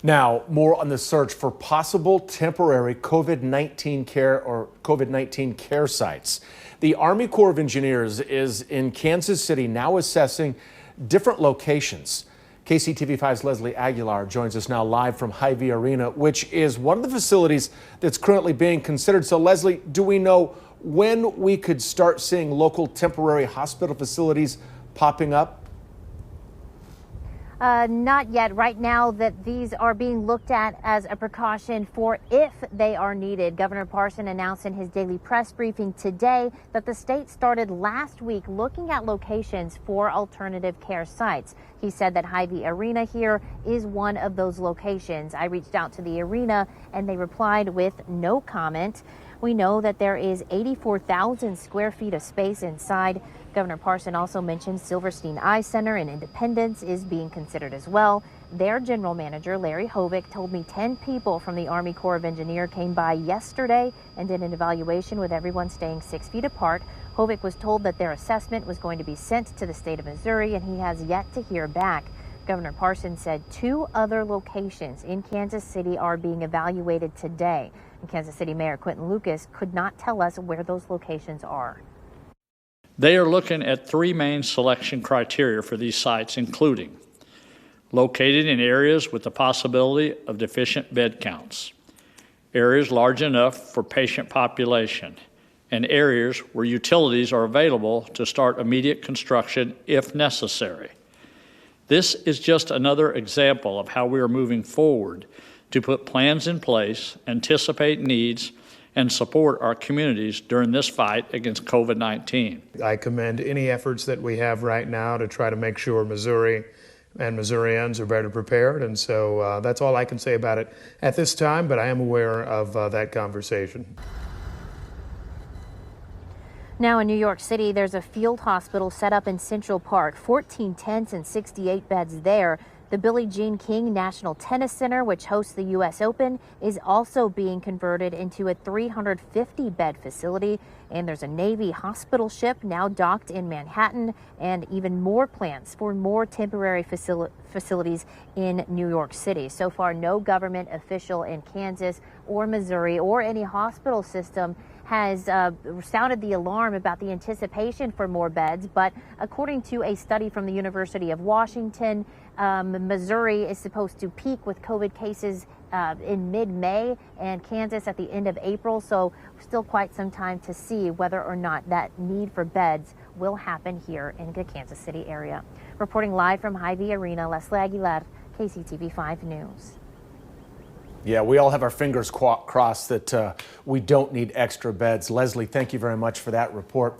Now, more on the search for possible temporary COVID-19 care sites. The Army Corps of Engineers is in Kansas City now assessing different locations. KCTV5's Leslie Aguilar joins us now live from Hy-Vee Arena, which is one of the facilities that's currently being considered. So, Leslie, do we know when we could start seeing local temporary hospital facilities popping up? Not yet. Right now that these are being looked at as a precaution for if they are needed. Governor Parson announced in his daily press briefing today that the state started last week looking at locations for alternative care sites. He said that Hy-Vee Arena here is one of those locations. I reached out to the arena and they replied with no comment. We know that there is 84,000 square feet of space inside. Governor Parson also mentioned Silverstein Eye Center in Independence is being considered as well. Their general manager, Larry Hovick, told me 10 people from the Army Corps of Engineers came by yesterday and did an evaluation with everyone staying 6 feet apart. Hovick was told that their assessment was going to be sent to the state of Missouri, and he has yet to hear back. Governor Parson said 2 other locations in Kansas City are being evaluated today. And Kansas City Mayor Quinton Lucas could not tell us where those locations are. They are looking at 3 main selection criteria for these sites, including located in areas with the possibility of deficient bed counts, areas large enough for patient population, and areas where utilities are available to start immediate construction if necessary. This is just another example of how we are moving forward to put plans in place, anticipate needs, and support our communities during this fight against COVID-19. I commend any efforts that we have right now to try to make sure Missouri and Missourians are better prepared. And so that's all I can say about it at this time, but I am aware of that conversation. Now in New York City, there's a field hospital set up in Central Park, 14 tents and 68 beds there. The Billie Jean King National Tennis Center, which hosts the U.S. Open, is also being converted into a 350-bed facility. And there's a Navy hospital ship now docked in Manhattan, and even more plans for more temporary facilities in New York City. So far, no government official in Kansas or Missouri or any hospital system has sounded the alarm about the anticipation for more beds. But according to a study from the University of Washington, Missouri is supposed to peak with COVID cases in mid-May and Kansas at the end of April. So still quite some time to see whether or not that need for beds will happen here in the Kansas City area. Reporting live from Hy-Vee Arena, Leslie Aguilar, KCTV5 News. Yeah, we all have our fingers crossed that we don't need extra beds. Leslie, thank you very much for that report.